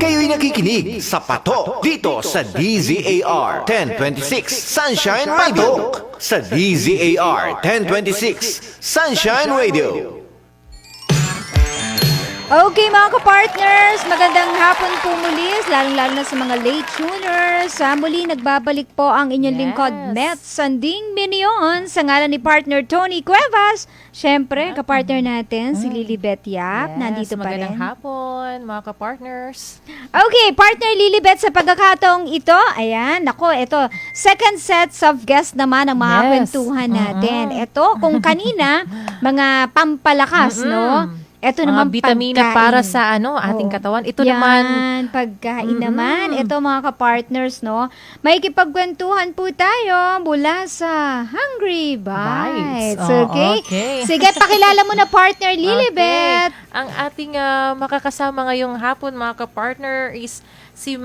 Kayo'y nakikinig sa Patok dito sa DZAR 1026 Sunshine Radio. Sa DZAR 1026 Sunshine Radio. Okay mga ka-partners, magandang hapon po muli, lalong-lalo na sa mga late tuners. Muli nagbabalik po ang inyong lingkod, Met Sanding Minion, sa ngalan ni partner Tony Cuevas. Siyempre, ka-partner natin, si Lilibet Yap, nandito pa rin. Magandang hapon mga ka-partners. Okay, partner Lilibet, sa pagkakataong ito, ayan, ako, ito, second sets of guests naman ang mga kwentuhan natin. Ito, kung kanina, mga pampalakas, no? Ito naman bitamina pagkain. para sa ating katawan. Ito naman pagkain naman. Ito mga ka-partners, no? May kipagkwentuhan po tayo mula sa Hungry Bites. Okay? Sige, pakilala mo na partner Lilibet. Okay. Ang ating makakasama ngayong hapon mga ka-partner is si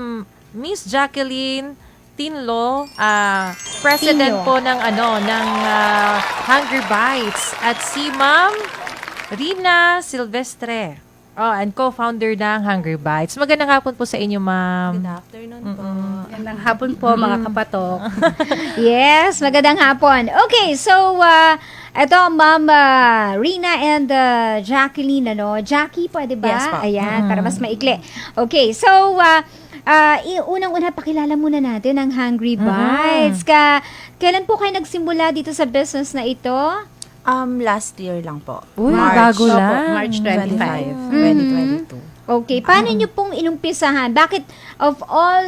Miss Jacqueline Tinlo, president po ng Hungry Bites, at si Ma'am Rina Silvestre, and co-founder ng Hungry Bites. Magandang hapon po sa inyo, ma'am. Good afternoon po. Magandang hapon po, mga kapatok. Yes, magandang hapon. Okay, so, ito, Ma'am Rina and Jacqueline, Jackie, pwede ba? Yes, po. Ayan, para mas maikli. Okay, so, unang-una, pakilala muna natin ang Hungry Bites. Kailan po kayo nagsimula dito sa business na ito? Last year lang po. Uy, bago lang. March 25, 2022. Okay, paano nyo pong inumpisahan? Bakit of all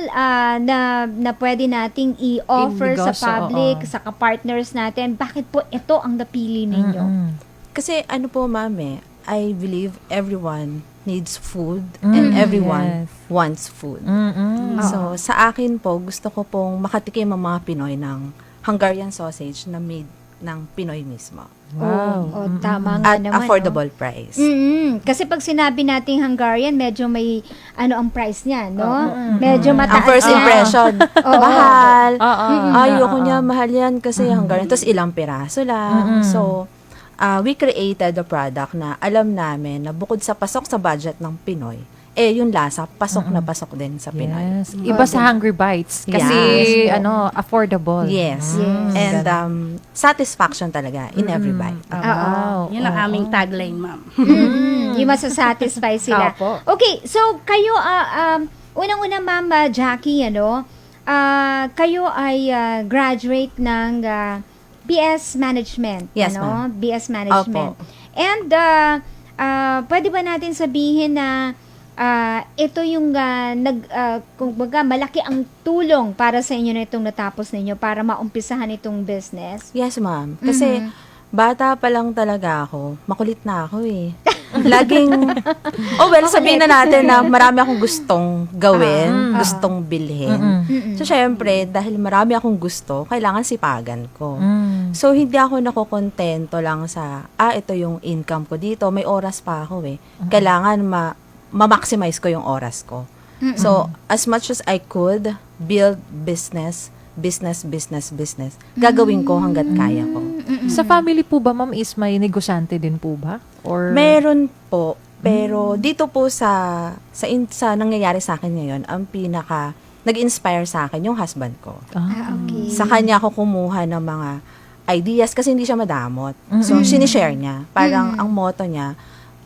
na pwede nating i-offer sa public, sa ka-partners natin, bakit po ito ang napili ninyo? Kasi ma'am I believe everyone needs food and everyone wants food. So, sa akin po, gusto ko pong makatikim ang mga Pinoy ng Hungarian sausage na made ng Pinoy mismo. Wow. Tama nga At naman. affordable price. Kasi pag sinabi nating Hungarian, medyo may ang price niya, no? Medyo mataas. Ang first na. impression, mahal. Ayoko oo. niya, mahal yan kasi Hungarian. Tapos ilang piraso lang. So, we created a product na alam namin na bukod sa pasok sa budget ng Pinoy, yung lasa, pasok na pasok din sa Pinoy. Yes. Iba sa Hungry Bites. Kasi, affordable. Yes. And satisfaction talaga in every bite. Wow. Yun ang aming tagline, ma'am. Yung masasatisfy sila. Opo. Okay, so kayo, unang-una Ma'am Jackie, kayo ay graduate ng BS Management. Yes, ma'am. BS Management. Opo. And pwede ba natin sabihin na ito yung kumbaga malaki ang tulong para sa inyo na itong natapos ninyo para maumpisahan itong business? Yes, ma'am. Kasi bata pa lang talaga ako. Makulit na ako Laging, sabihin na natin na marami akong gustong gawin, gustong bilhin. So, syempre, dahil marami akong gusto, kailangan sipagan ko. So, hindi ako nakokontento lang sa, ito yung income ko dito. May oras pa ako Kailangan ma-maximize ko yung oras ko. So, as much as I could build business, gagawin ko hanggat kaya ko. Sa family po ba, ma'am, is may negosyante din po ba? Or Meron po, pero dito po sa nangyayari sa akin ngayon, ang pinaka nag-inspire sa akin yung husband ko. Okay. Sa kanya ako kumuha ng mga ideas kasi hindi siya madamot. So, sinishare niya. Parang ang motto niya,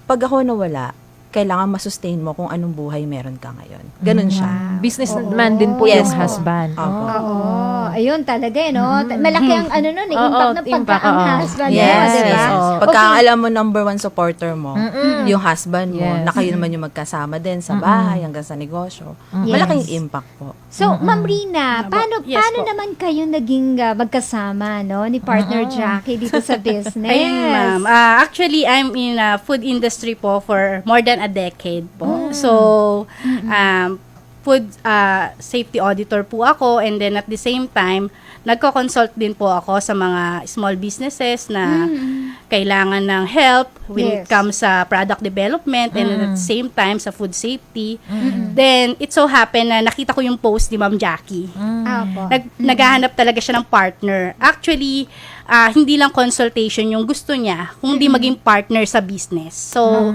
pag ako nawala, kailangan masustain mo kung anong buhay meron ka ngayon. Ganun siya. businessman din po Yes yung po. husband. Oo. Ayun talaga, no? Malaki ang impact ng impact, pagka ang oo. husband mo, Yes, diba? yes. Oo. Pagka alam mo number one supporter mo, yung husband mo, Yes. na kayo naman yung magkasama din sa bahay hanggang sa negosyo, malaking impact po. So, Ma'am Rina, paano Yes po. naman kayo naging magkasama, no, ni partner Jackie dito sa business? Ayun, ma'am. Actually, I'm in food industry po for more than a decade po. So, food safety auditor po ako, and then at the same time, nagko-consult din po ako sa mga small businesses na kailangan ng help when it comes sa product development and at the same time sa food safety. Then, it so happen na nakita ko yung post ni Ma'am Jackie. Apo. Naghahanap talaga siya ng partner. Actually, hindi lang consultation yung gusto niya, kundi maging partner sa business. So,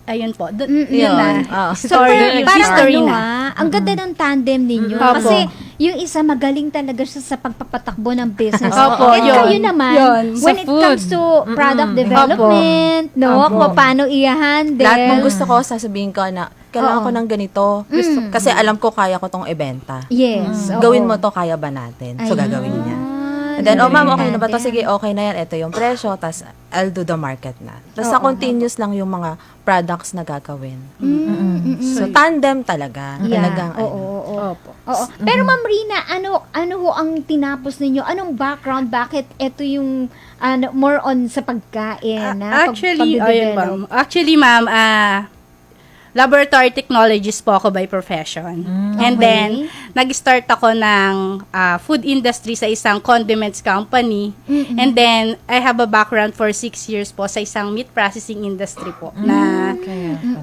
ayun po. Yun. Yun na. So, Story, parang history ano na. ang ganda ng tandem ninyo. Opo. Kasi yung isa magaling talaga siya sa pagpapatakbo ng business. Opo, And yun. kayo naman, Yun. when Sa it food. comes to product development, no? Opo. Kung paano i-handle. Lahat ng gusto ko, sasabihin ko na, kailangan ko ng ganito. Kasi alam ko, kaya ko tong ibenta. Yes. oo. Gawin mo to, kaya ba natin? So, gagawin niya. And then, oh ma'am, okay na ba to? Sige, okay na yan. Ito yung presyo. Tapos, I'll do the market na. Tapos, sa continuous lang yung mga products na gagawin. So, tandem talaga. Talagang, Oo. Pero Ma'am Rina, ano ho ang tinapos ninyo? Anong background? Bakit ito yung more on sa pagkain? Actually, ayun, pagdedevelop? ma'am. Actually, ma'am, laboratory technologist po ako by profession. And then, nag-start ako ng food industry sa isang condiments company. And then, I have a background for 6 years po sa isang meat processing industry po na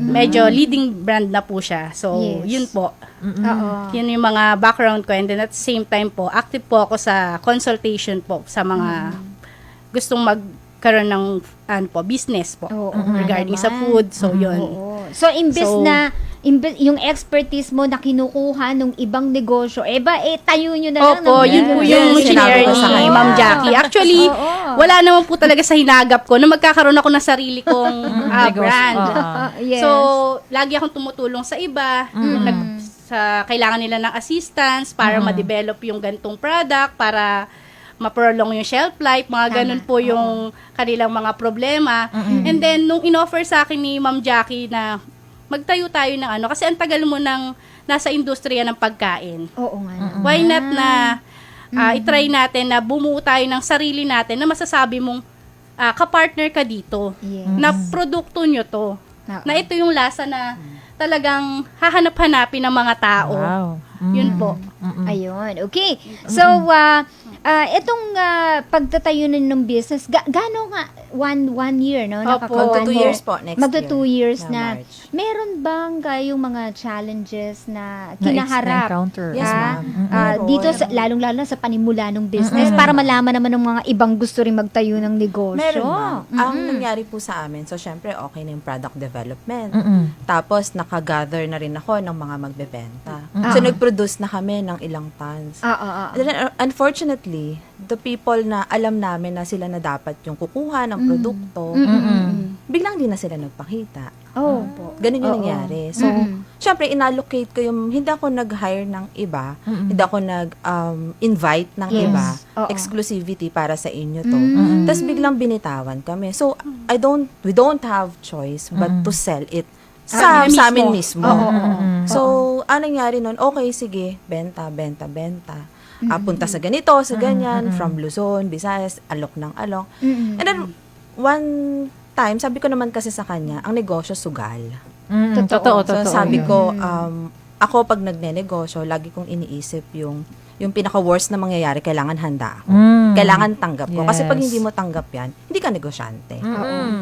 medyo leading brand na po siya. So, Yes. yun po. Oo. Yun yung mga background ko. And then, at the same time po, active po ako sa consultation po sa mga gustong magkaroon ng business po Oo, regarding naman. sa food. So, yun. Oo. So, imbes So, na yung expertise mo na kinukuha ng ibang negosyo, tayo nyo na lang. Opo, ng yun po business. yung Yes, shinare sinabi ko sa ni kanya. Ma'am Jackie. Actually, wala naman po talaga sa hinagap ko na magkakaroon ako ng sarili kong brand. Yes. So, lagi akong tumutulong sa iba. Sa kailangan nila ng assistance para ma-develop yung gantong product, para ma-prolong yung shelf life, mga ganun po yung kanilang mga problema. And then, nung in-offer sa akin ni Ma'am Jackie na magtayo tayo ng kasi ang tagal mo nang nasa industriya ng pagkain. Oo nga. Why not na i-try natin na bumuo tayo ng sarili natin na masasabi mong kapartner ka dito, Yes. na produkto nyo to, Oo. na ito yung lasa na talagang hahanap-hanapin ng mga tao. Wow. Yun po. Ayun. Okay. So, itong pagtatayo ng business, gano'n nga, one year, no? Opo. Nakaka- Magto 2 years po next Magto year. 2 years Na na. March. Meron bang kayong mga challenges na Na kinaharap? encounter. Yes, Ah, ma'am. ah, dito, lalong-lalo na sa panimula ng business, para malaman naman ng mga ibang gusto rin magtayo ng negosyo. Meron, ma'am. Ang nangyari po sa amin, so syempre okay na yung product development. Tapos nakagather na rin ako ng mga magbebenta. So nag-produce na kami ng ilang tons. And then, unfortunately, the people na alam namin na sila na dapat yung kukuha ng produkto, biglang di na sila nagpakita. Oh. Ganun yung nangyari. So, syempre, inallocate ko yung, hindi ako nag-hire ng iba, hindi ako nag-invite ng Yes. iba, Oo. exclusivity para sa inyo to. Tapos biglang binitawan kami. So, we don't have choice but to sell it sa amin mismo. So, anong nangyari nun? Okay, sige, benta. Punta sa ganito, sa ganyan, from Luzon, Visayas, alok ng alok. And then, one time, sabi ko naman kasi sa kanya, ang negosyo sugal. Totoo. So, sabi ko, ako pag nagnenegosyo, lagi kong iniisip yung pinaka-worst na mangyayari, kailangan handa ako. Kailangan tanggap ko. Kasi pag hindi mo tanggap yan, hindi ka negosyante.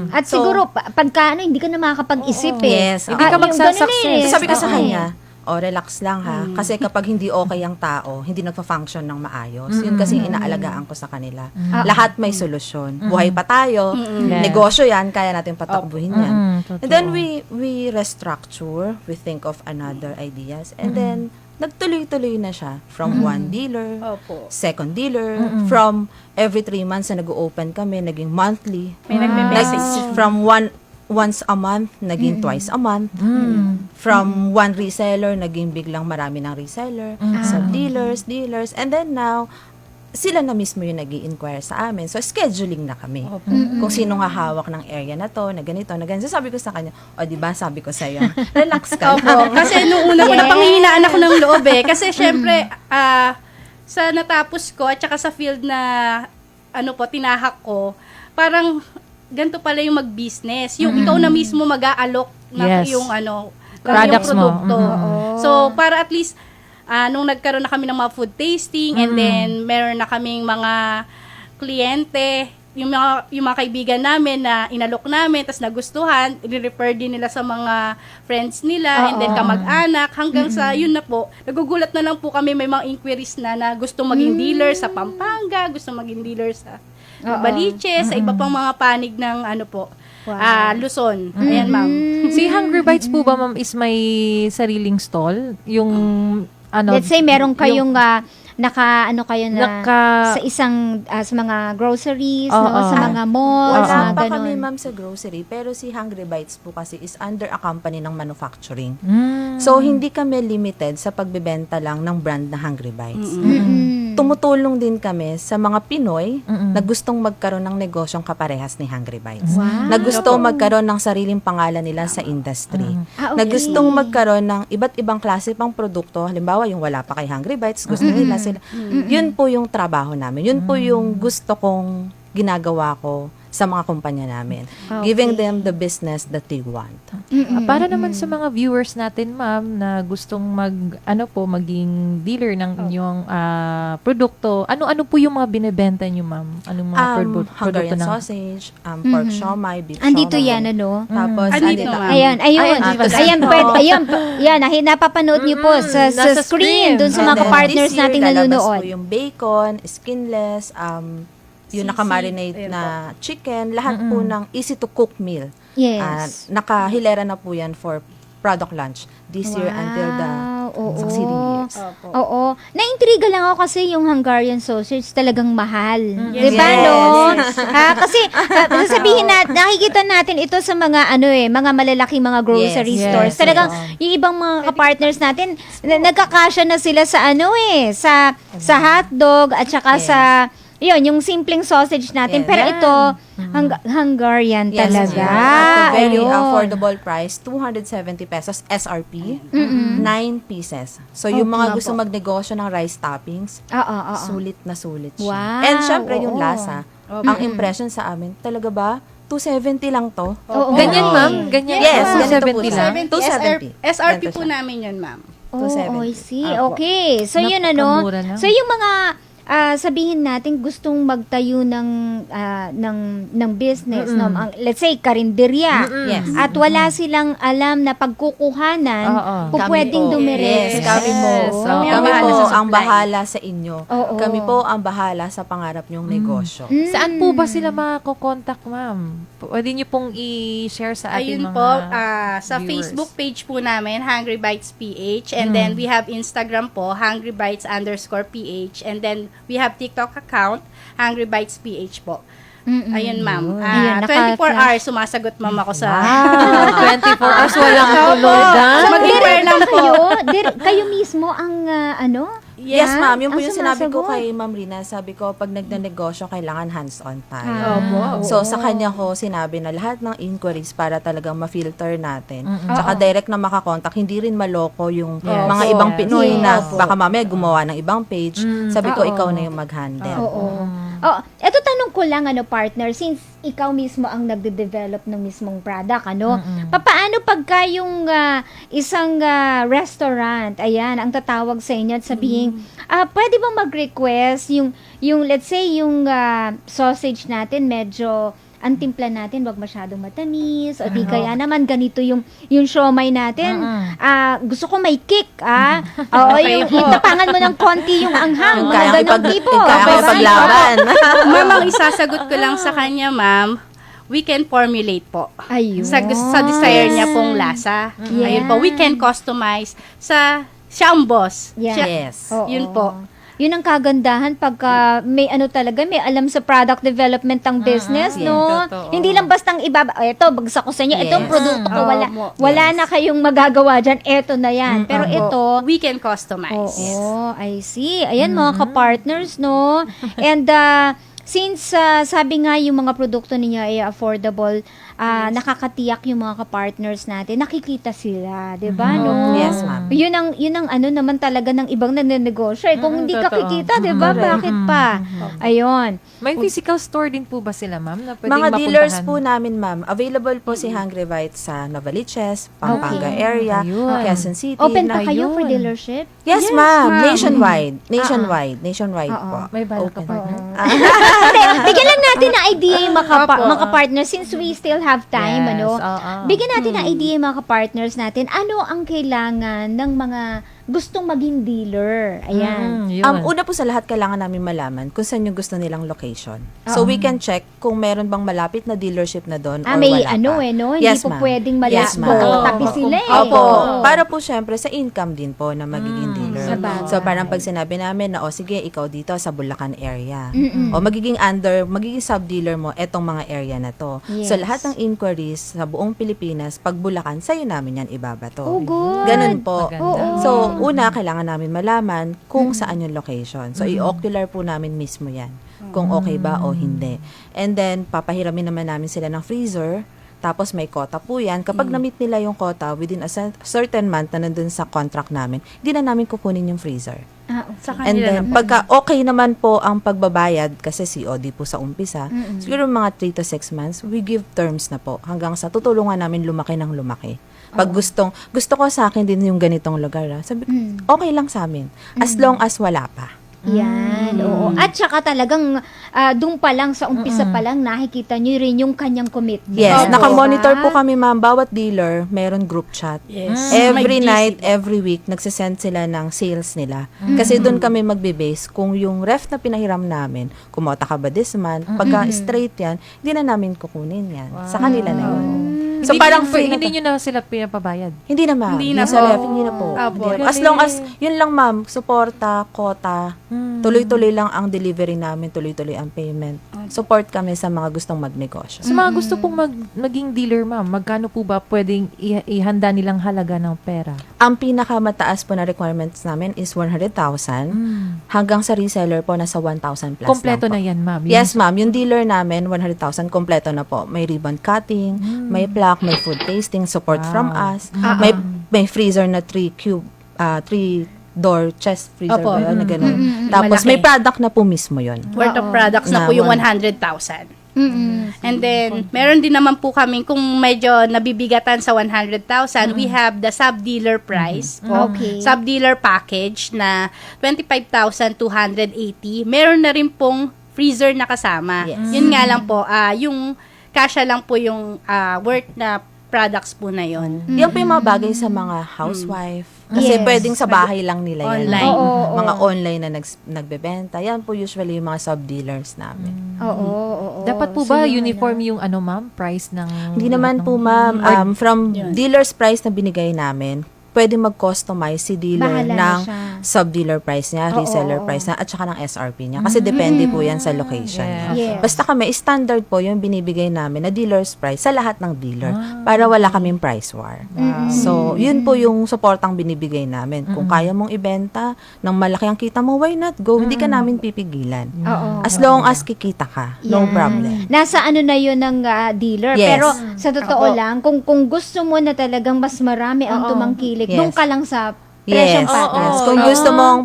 At siguro, pagka hindi ka na makakapag-isip Yes. Hindi ka yung magsasucces. ganun eh. Sabi ko sa Oo. kanya, relax lang ha. Kasi kapag hindi okay ang tao, hindi nagpa-function ng maayos. Yun kasi inaalagaan ko sa kanila. Lahat may solusyon. Buhay pa tayo. Negosyo yan, kaya natin patakbuhin yan. And then we restructure, we think of another ideas. And then, nagtuloy-tuloy na siya. From one dealer, Opo. second dealer, from every 3 months na nag-open kami, naging monthly. May nagme-message. From once a month, naging twice a month. From one reseller, naging biglang marami ng reseller. So, dealers. And then now, sila na mismo yung nag-i-inquire sa amin. So, scheduling na kami. Kung sino nga hawak ng area na to, na ganito, na ganito. So, sabi ko sa kanya, diba, sabi ko sa'yo, relax ka lang. Kasi nung una po, napanghihinaan ako ng loob eh. Kasi syempre, sa natapos ko, at saka sa field na, tinahak ko, parang, ganito pala yung mag-business. Yung ikaw na mismo mag-aalok ng Yes. yung Products mo. produkto. So, para at least, nung nagkaroon na kami ng mga food tasting, and then meron na kaming mga kliyente, yung mga kaibigan namin na inalok namin, tapos nagustuhan, i-refer din nila sa mga friends nila, and then kamag-anak, hanggang sa, yun na po, nagugulat na lang po kami, may mga inquiries na gusto maging dealer sa Pampanga, gusto maging dealer sa Baliches, sa iba pang mga panig ng Luzon. Ayan, ma'am. Si Hungry Bites po ba, ma'am, is may sariling stall? Yung, ano, Let's say meron kayong kayo na Naka- sa isang sa mga groceries, Oo. no, sa mga malls, Wala mga pa ganun. kami, ma'am, sa grocery. Pero si Hungry Bites po kasi is under a company ng manufacturing. Mm. So, hindi kami limited sa pagbebenta lang ng brand na Hungry Bites. Mm-mm. Tumutulong din kami sa mga Pinoy Mm-mm. na gustong magkaroon ng negosyong kaparehas ni Hungry Bites. Wow. Na gustong magkaroon ng sariling pangalan nila sa industry. Ah, Na okay. gustong magkaroon ng iba't ibang klase pang produkto. Halimbawa, yung wala pa kay Hungry Bites, gusto nila sila. Yun po yung trabaho namin. Yun po yung gusto kong ginagawa ko sa mga kumpanya namin. Giving them the business that they want. Para naman sa mga viewers natin, ma'am, na gustong maging dealer ng inyong produkto, ano-ano po yung mga binebenta nyo, ma'am? Anong mga produkto Hungarian ng... sausage, pork siomai, beef Andito siomai. yan, ano? Tapos, Andito, ma'am. Ayan, ayun. Ayan, Ayan, yan, napapanood niyo po sa nasa screen, screen. dun sa And mga then, partners this year, nating lalabas nanonood. po yung bacon, skinless, yung naka-marinate Ayan na chicken, lahat po ng easy-to-cook meal. Yes. Nakahilera na po yan for product launch this year until the Oo. succeeding years. Oo. Naintriga lang ako kasi yung Hungarian sausage talagang mahal. Yes. 'Di ba, Yes. no? Kasi sasabihin nakikita natin ito sa mga mga malalaking mga grocery Yes. stores. Yes. Talagang yung ibang mga ka-partners natin nagkakasya na sila sa sa hotdog at saka sa yung simpleng sausage natin. Yes. Pero ito, Hungarian Yes, talaga. at a very Ayun. affordable price, 270 pesos SRP, 9 pieces. So, yung mga gusto magnegosyo ng rice toppings, Oo. sulit na sulit siya. Wow, And syempre, yung oo. lasa, ang impression sa amin, talaga ba, 270 lang to? Oo. Ganyan, ma'am? Ganyan? Yes, ma'am? ganito po 70 siya. lang? 270. SRP Ganito po siya. namin yun, ma'am. Oh, 270. I see. Apo. Okay. So, yun Napakamura lang. So, yung mga sabihin natin gustong magtayo ng business, no? Let's say karinderya. Yes. At wala silang alam na pagkukuhanan Oo. kung Kami pwedeng po. dumiretso. Yes, kami po. Yes. Oo. Kami Ang po bahala sa ang supply. bahala sa inyo. Oo. Kami po ang bahala sa pangarap nyong negosyo. Saan po ba sila makakokontak, ma'am? Pwede niyo pong i-share sa ating Ayun mga po, sa viewers. Facebook page po namin, Hungry Bites PH. And then, we have Instagram po, Hungry Bites _PH. And then, we have TikTok account, Hungry Bites PH po. Ayun, ma'am. Ayun, 24 naka-flash. hours, sumasagot ma'am ako sa... 24 hours walang tulugan. So, mag-inquire lang po. Kayo mismo ang Yes, Yeah, ma'am. Yung po ang yung sinabi ko sumasagot. kay Ma'am Rina. Sabi ko, pag nagnanegosyo, kailangan hands-on tayo. Ah. So, sa kanya ko sinabi na lahat ng inquiries para talagang ma-filter natin. Tsaka direct na makakontak. Hindi rin maloko yung mga Yes. ibang Pinoy Yes. na baka mamaya gumawa ng ibang page. Sabi ko, Oo. ikaw na yung mag-handle. Oo. Oh, eto tanong ko lang partner, since ikaw mismo ang nagde-develop ng mismong product, papaano pagka yung isang restaurant, ayan, ang tatawag sa inyo at sabihin, pwede bang mag-request yung let's say yung sausage natin medyo ang timpla natin wag masyadong matamis o di kaya naman ganito yung siomai natin. Gusto ko may kick, Oo, Okay po. yung tapangan mo ng konti yung anghang, mga Kaya ganong tipo. kaya ipaglaban. Ma'am, ang isasagot ko lang sa kanya, ma'am, we can formulate po. Ayun. Sa desire niya pong lasa. Ayun po, we can customize sa siya ang boss. Yeah. Siya- Yes. Oo. Yun po. Yun ang kagandahan pagka may talaga, may alam sa product development ng business, no? Totoo. Hindi lang bastang eto, bagsak ko sa inyo, itong Yes. produkto ko, wala na kayong magagawa dyan, eto na yan. Pero ito, We can customize. oo, I see. Ayan, mga ka-partners, no? And since sabi nga yung mga produkto ninyo ay affordable, nakakatiyak yung mga ka-partners natin, nakikita sila, 'di ba, no? Yes, ma'am. Yun ang ano naman talaga ng ibang nanenegosyo. Kung hindi ka totoo. kikita, 'di ba? Bakit pa? Ayun. May physical store din po ba sila, ma'am? Na pwedeng Mga dealers mapuntahan? po namin, ma'am. Available po si Hungry Bites sa Novaliches, Pampanga area, Ayun. Quezon City. Open pa na- kayo for Ayun. dealership? Yes, ma'am. ma'am. Nationwide. Nationwide Oo. po. May bala ka Open. partner? Hindi, bigyan lang natin ng idea yung mga partner since we still have time, Yes, ano? oo. Bigyan natin ng idea yung mga ka-partners natin. Ano ang kailangan ng mga gustong maging dealer? Ayan. Yun. Una po sa lahat, kailangan namin malaman kung saan yung gusto nilang location. So, we can check kung meron bang malapit na dealership na doon or May wala ano pa. no? Hindi Yes, po ma'am. pwedeng Yes, malapit. ma'am. Tabi sila eh. Opo. Oo. Para po syempre sa income din po na magiging dealer. sabagay. So parang pag sinabi namin na, sige, ikaw dito sa Bulacan area. O magiging sub-dealer mo etong mga area na to. Yes. So lahat ng inquiries sa buong Pilipinas, pag Bulacan, sa'yo namin yan ibabato. Oh, good. Ganun po. Maganda. Oo. So, una, kailangan namin malaman kung saan yung location. So, i-ocular po namin mismo yan. Kung okay ba o hindi. And then, papahiramin naman namin sila ng freezer. Tapos, may quota po yan. Kapag na-meet nila yung quota within a certain month na nandun sa contract namin, hindi na namin kukunin yung freezer. Sa And kanila then, na po. pagka okay naman po ang pagbabayad, kasi COD po sa umpisa, siguro mga 3 to 6 months, we give terms na po hanggang sa tutulungan namin lumaki ng lumaki. Pag gusto ko sa akin din yung ganitong lugar, sabi ko, okay lang sa amin. As long as wala pa. Yan, oo. At saka talagang doon pa lang, sa umpisa pa lang, nakikita nyo rin yung kanyang commitment. Yes, Diba? nakamonitor po kami, ma'am. Bawat dealer, meron group chat. Yes. Every May GC night, po. every week, nagsisend sila ng sales nila. Kasi doon kami magbe-base kung yung ref na pinahiram namin, kumota ka ba this month, pagka straight yan, hindi na namin kukunin yan. Sa kanila na yun. So Hindi parang nyo- free na hindi nyo na sila pinapabayad. Hindi na, ma'am. Hindi na Yung sa po. ref, hindi na po. Apo. Hindi na po. As long as, yun lang, ma'am, suporta, quota, tuloy-tuloy lang ang delivery namin, tuloy-tuloy ang payment. Support kami sa mga gustong magnegosyo. Sa mga gusto pong maging dealer, ma'am, magkano po ba pwedeng ihanda nilang halaga ng pera? Ang pinakamataas po na requirements namin is 100,000. Hanggang sa reseller po, nasa 1,000 plus Kompleto lang na po. yan, ma'am. Yes, ma'am. Yung dealer namin, 100,000, kompleto na po. May ribbon cutting, may plaque, may food tasting, support from us. May freezer na 3-door chest freezer Opo. ba yun, na ganun. Tapos Malaki. may product na po mismo yun. Worth of products na Na po yung one. 100,000. And then, meron din naman po kami, kung medyo nabibigatan sa 100,000, we have the sub-dealer price po. Okay. Sub-dealer package na 25,280. Meron na rin pong freezer na kasama. Yes. Yun nga lang po, yung kasya lang po yung worth na products po na yun. Yung po yung mga bagay sa mga housewife. Kasi Yes. pwedeng sa bahay lang nila yan. Online. Oo, Mga online na nagbebenta. Yan po usually yung mga sub-dealers namin. Oo. Dapat po ba uniform yung ma'am, price ng... Hindi naman po, ma'am. From dealer's price na binigay namin, pwede mag-customize si dealer Bahala na ng siya. sub-dealer price niya, reseller price niya, at saka ng SRP niya. Kasi depende po yan sa location. Yes. Basta kami, standard po yung binibigay namin na dealer's price sa lahat ng dealer para wala kaming price war. So, yun po yung supportang binibigay namin. Kung kaya mong ibenta ng malaki ang kita mo, why not go? Hindi ka namin pipigilan. Oo. As long as kikita ka, no Yan. problem. Nasa ano na yun ng dealer. Yes. Pero sa totoo lang, kung gusto mo na talagang mas marami ang tumangkilik, Yes. doon ka lang sa Yes, presyong patas. yes. Kung gusto mong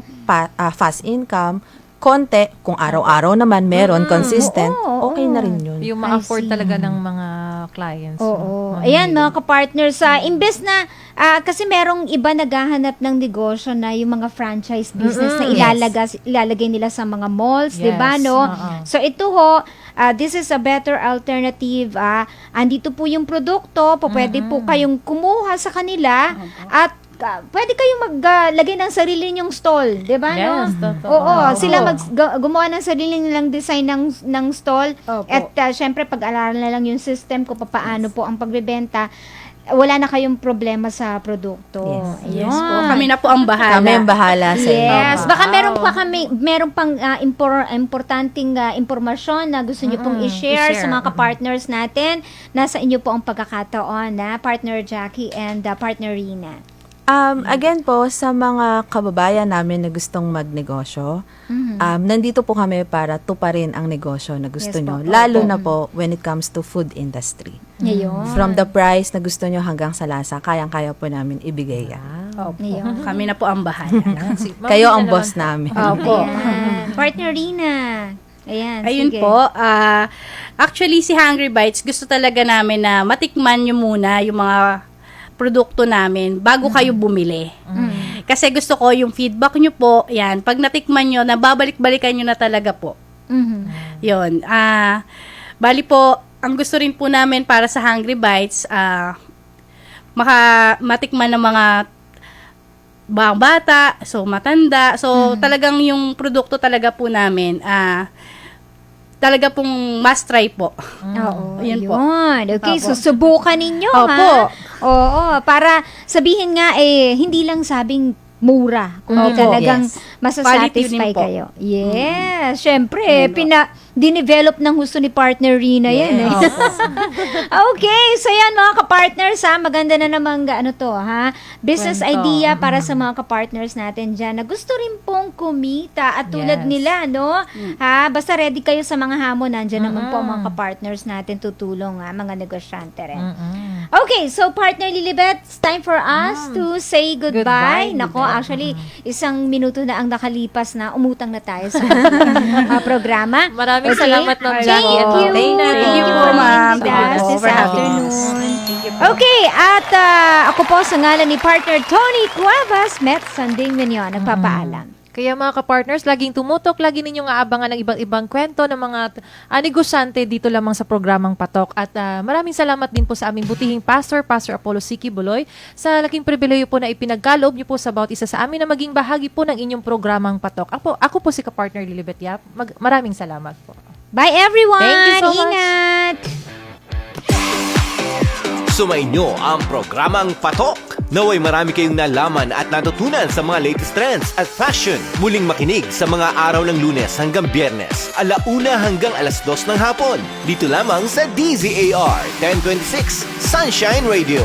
fast income, konti, kung araw-araw naman meron, consistent, oo, okay na rin yun. Yung I ma-afford see. talaga ng mga clients. Oo. Ayan, mga ka-partners, imbes na, kasi merong iba naghahanap ng negosyo na yung mga franchise business na ilalagay nila sa mga malls, Yes, di ba, no? oo. So, ito ho, this is a better alternative. Andito po yung produkto, pwede po kayong kumuha sa kanila at pwede kayong maglagay ng sarili ninyong stall, di ba, no? Yes, totoo. Oo, sila gumawa ng sarili nilang design ng stall. Opo. At syempre, pag-aralan na lang yung system kung paano po ang pagbebenta, wala na kayong problema sa produkto. Yes po. Ayun. Kami na po ang bahala. Kami ang bahala sa inyo. Yes, baka meron pang importanteng impormasyon na gusto niyo pong i-share sa mga ka-partners natin. Nasa inyo po ang pagkakataon na partner Jackie and partner Rina. Again po, sa mga kababayan namin na gustong magnegosyo, nandito po kami para tuparin ang negosyo na gusto Yes po. nyo. Lalo na po when it comes to food industry. Ngayon. From the price na gusto nyo hanggang sa lasa, kayang-kaya po namin ibigay yan. Opo. Ngayon. Kami na po ang bahala. Kayo ang boss namin. Opo. Ayan. Partner Rina. Ayan, Ayun sige. po, actually si Hungry Bites, gusto talaga namin na matikman nyo muna yung mga produkto namin bago kayo bumili. Kasi gusto ko yung feedback nyo po, yan, pag natikman nyo, nababalik-balikan nyo na talaga po. Mhm. Yun. Bali po, ang gusto rin po namin para sa Hungry Bites, matikman ng mga bata, so matanda. So, talagang yung produkto talaga po namin, talaga pong must try po. Oo, Yun po. Okay, Opo. susubukan ninyo, Opo. ha? Oo, para sabihin nga, hindi lang sabing mura, kundi Opo. talagang Yes. masasatisfy Quality din po. kayo. Yes, syempre, dinevelop ng gusto ni partner Rina yan. Eh. Okay, so yan mga kapartners, ha, maganda na namang business Kwento. idea para sa mga kapartners natin dyan na gusto rin pong kumita at tulad Yes. nila, no? Ha, basta ready kayo sa mga hamon, nandyan naman po ang mga kapartners natin tutulong, ha, mga negosyante rin. Okay, so partner Lilibet, it's time for us to say goodbye. Goodbye, Nako, Lilibet. actually, isang minuto na ang nakalipas na umutang na tayo sa programa. Maraming salamat, Ma'am Thank Jackie and you. Dana. Thank you po, ma'am. Thank you Thank you po this for having afternoon. us. Thank you po. Okay, at ako po sa ngalan ni partner Tony Cuevas, Met Sanding Minion, nagpapaalam. Kaya mga kapartners, laging tumutok, lagi ninyong aabangan ng ibang kwento ng mga negosyante dito lamang sa programang Patok. At maraming salamat din po sa aming butihing Pastor Apollo Siki Buloy, sa laking pribileyo po na ipinagkaloob niyo po sa bawat isa sa amin na maging bahagi po ng inyong programang Patok. Ako po si kapartner Lilibet Yap. Maraming salamat po. Bye everyone! Thank you so much. Ingat! Sumainyo ang programang Patok. Naway marami kayong nalaman at natutunan sa mga latest trends at fashion. Muling makinig sa mga araw ng Lunes hanggang Biyernes, 1:00 hanggang 2:00 ng hapon. Dito lamang sa DZAR 1026 Sunshine Radio.